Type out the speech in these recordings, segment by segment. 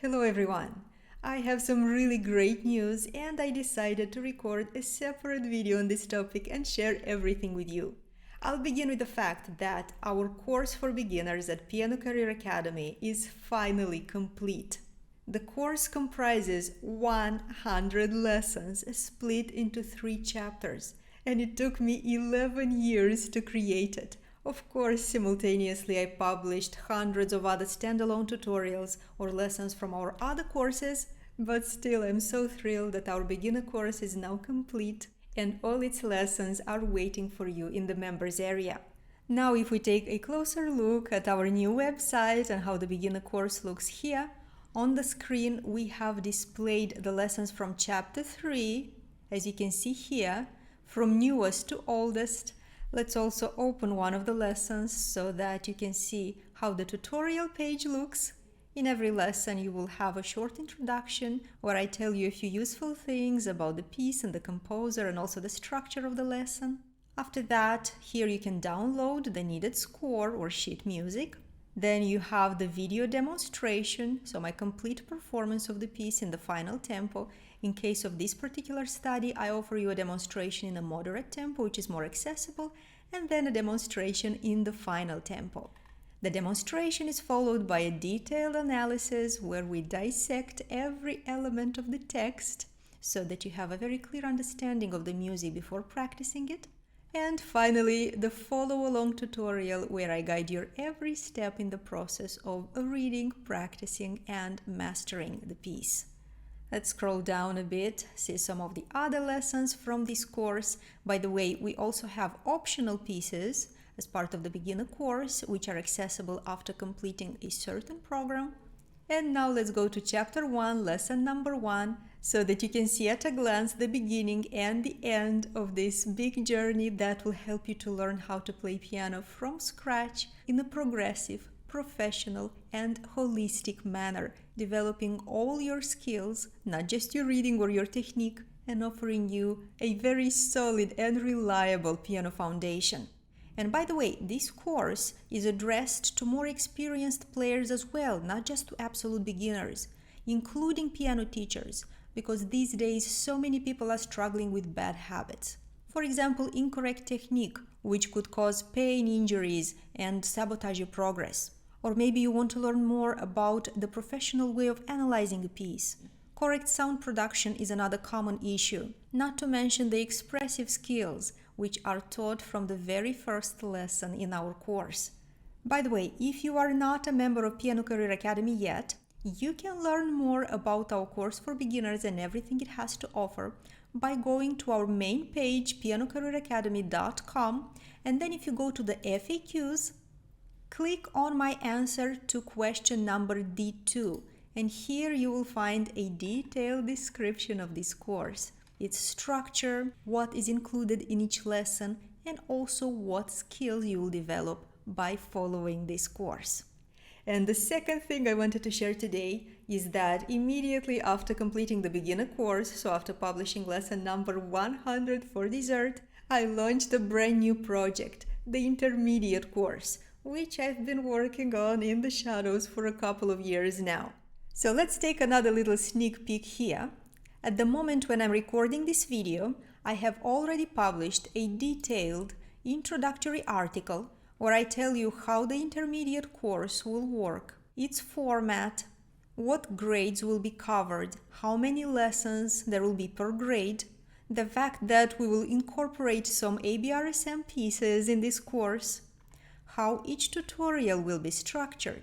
Hello everyone! I have some really great news and I decided to record a separate video on this topic and share everything with you. I'll begin with the fact that our course for beginners at Piano Career Academy is finally complete. The course comprises 100 lessons split into 3 chapters, and it took me 11 years to create it. Of course, simultaneously I published hundreds of other standalone tutorials or lessons from our other courses, but still I'm so thrilled that our beginner course is now complete and all its lessons are waiting for you in the members area. Now if we take a closer look at our new website and how the beginner course looks here, on the screen we have displayed the lessons from chapter 3, as you can see here, from newest to oldest. Let's also open one of the lessons so that you can see how the tutorial page looks. In every lesson you will have a short introduction where I tell you a few useful things about the piece and the composer and also the structure of the lesson. After that, here you can download the needed score or sheet music. Then you have the video demonstration, so my complete performance of the piece in the final tempo. In case of this particular study, I offer you a demonstration in a moderate tempo, which is more accessible, and then a demonstration in the final tempo. The demonstration is followed by a detailed analysis where we dissect every element of the text so that you have a very clear understanding of the music before practicing it. And finally, the follow-along tutorial where I guide you every step in the process of reading, practicing, and mastering the piece. Let's scroll down a bit, see some of the other lessons from this course. By the way, we also have optional pieces as part of the beginner course, which are accessible after completing a certain program. And now let's go to chapter 1, lesson number 1, so that you can see at a glance the beginning and the end of this big journey that will help you to learn how to play piano from scratch in a progressive, professional, and holistic manner, developing all your skills, not just your reading or your technique, and offering you a very solid and reliable piano foundation. And by the way, this course is addressed to more experienced players as well, not just to absolute beginners, including piano teachers, because these days so many people are struggling with bad habits. For example, incorrect technique, which could cause pain, injuries, and sabotage your progress. Or maybe you want to learn more about the professional way of analyzing a piece. Correct sound production is another common issue, not to mention the expressive skills, which are taught from the very first lesson in our course. By the way, if you are not a member of Piano Career Academy yet, you can learn more about our course for beginners and everything it has to offer by going to our main page, PianoCareerAcademy.com, and then if you go to the FAQs, click on my answer to question number D2, and here you will find a detailed description of this course, its structure, what is included in each lesson, and also what skills you will develop by following this course. And the second thing I wanted to share today is that immediately after completing the beginner course, so after publishing lesson number 100 for dessert, I launched a brand new project, the intermediate course, which I've been working on in the shadows for a couple of years now. So let's take another little sneak peek here. At the moment when I'm recording this video, I have already published a detailed introductory article where I tell you how the intermediate course will work, its format, what grades will be covered, how many lessons there will be per grade, the fact that we will incorporate some ABRSM pieces in this course, how each tutorial will be structured,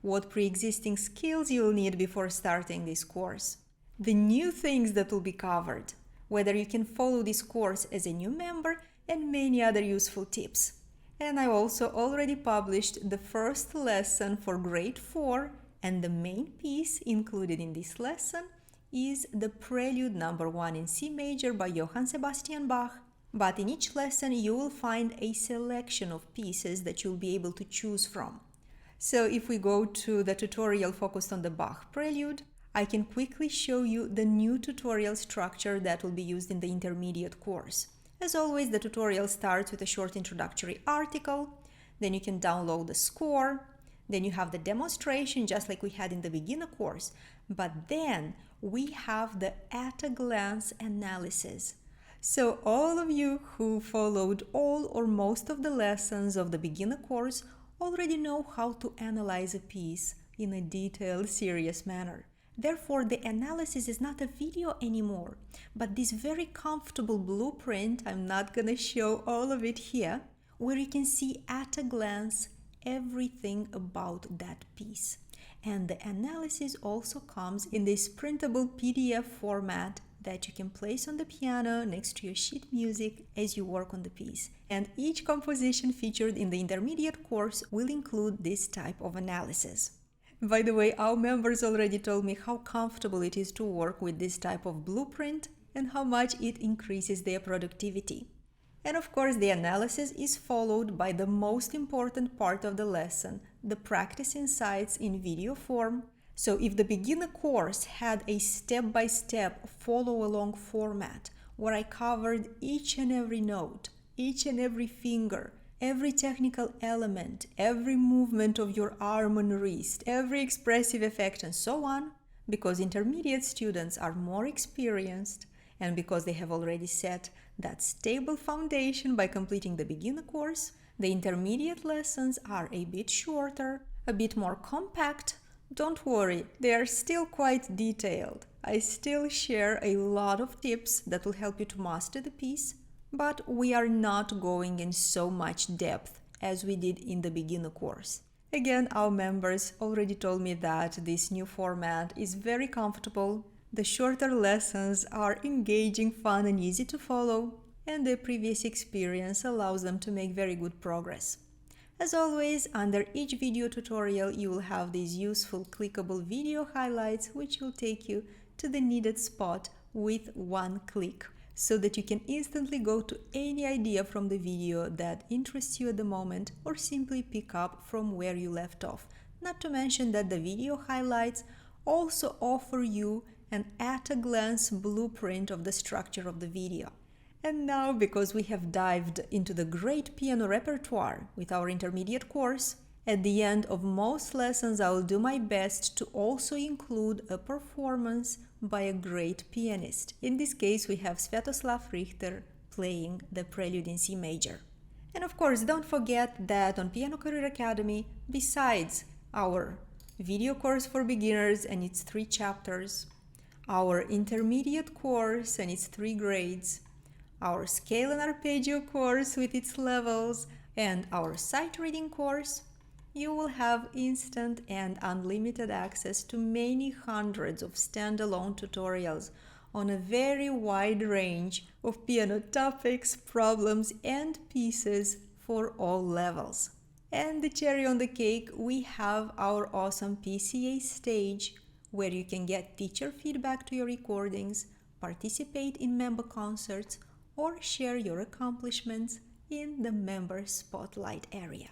what pre-existing skills you will need before starting this course, the new things that will be covered, whether you can follow this course as a new member, and many other useful tips. And I also already published the first lesson for grade 4, and the main piece included in this lesson is the Prelude number 1 in C major by Johann Sebastian Bach. But in each lesson you will find a selection of pieces that you'll be able to choose from. So if we go to the tutorial focused on the Bach Prelude, I can quickly show you the new tutorial structure that will be used in the intermediate course. As always, the tutorial starts with a short introductory article, then you can download the score, Then you have the demonstration, just like we had in the beginner course. But then we have the at-a-glance analysis. So all of you who followed all or most of the lessons of the beginner course already know how to analyze a piece in a detailed, serious manner. Therefore, the analysis is not a video anymore, but this very comfortable blueprint, I'm not going to show all of it here, where you can see at a glance everything about that piece. And the analysis also comes in this printable PDF format that you can place on the piano next to your sheet music as you work on the piece. And each composition featured in the intermediate course will include this type of analysis. By the way, our members already told me how comfortable it is to work with this type of blueprint and how much it increases their productivity. And of course, the analysis is followed by the most important part of the lesson, the practice insights in video form. So if the beginner course had a step-by-step follow-along format where I covered each and every note, each and every finger, every technical element, every movement of your arm and wrist, every expressive effect, and so on, because intermediate students are more experienced and because they have already set that stable foundation by completing the beginner course, the intermediate lessons are a bit shorter, a bit more compact. Don't worry, they are still quite detailed. I still share a lot of tips that will help you to master the piece, but we are not going in so much depth as we did in the beginner course. Again, our members already told me that this new format is very comfortable. The shorter lessons are engaging, fun, and easy to follow, and their previous experience allows them to make very good progress. As always, under each video tutorial, you will have these useful clickable video highlights which will take you to the needed spot with one click, so that you can instantly go to any idea from the video that interests you at the moment or simply pick up from where you left off. Not to mention that the video highlights also offer you an at-a-glance blueprint of the structure of the video. And now, because we have dived into the great piano repertoire with our intermediate course, at the end of most lessons I will do my best to also include a performance by a great pianist. In this case, we have Sviatoslav Richter playing the Prelude in C major. And of course, don't forget that on Piano Career Academy, besides our video course for beginners and its 3 chapters, our intermediate course and its 3 grades, our scale and arpeggio course with its levels, and our sight reading course, you will have instant and unlimited access to many hundreds of standalone tutorials on a very wide range of piano topics, problems, and pieces for all levels. And the cherry on the cake, we have our awesome PCA Stage, where you can get teacher feedback to your recordings, participate in member concerts, or share your accomplishments in the member spotlight area.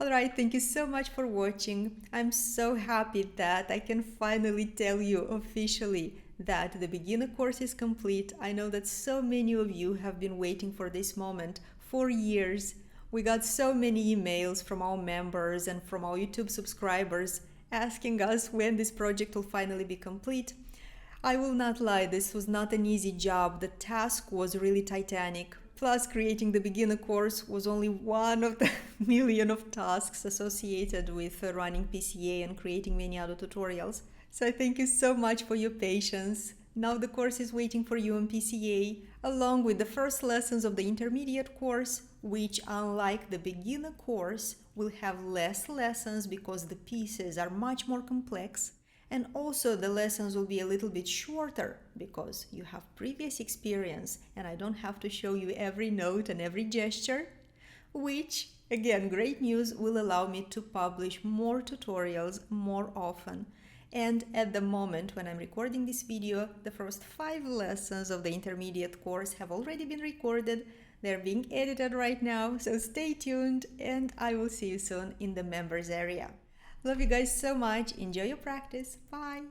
Alright, thank you so much for watching. I'm so happy that I can finally tell you officially that the beginner course is complete. I know that so many of you have been waiting for this moment for years. We got so many emails from our members and from our YouTube subscribers asking us when this project will finally be complete. I will not lie, this was not an easy job. The task was really titanic. Plus, creating the beginner course was only one of the million of tasks associated with running PCA and creating many other tutorials. So thank you so much for your patience. Now the course is waiting for you on PCA, along with the first lessons of the intermediate course, which, unlike the beginner course, will have less lessons because the pieces are much more complex. And also the lessons will be a little bit shorter because you have previous experience and I don't have to show you every note and every gesture, which, again, great news, will allow me to publish more tutorials more often. And at the moment when I'm recording this video, the first 5 lessons of the intermediate course have already been recorded. They're being edited right now, so stay tuned and I will see you soon in the members area. Love you guys so much. Enjoy your practice. Bye.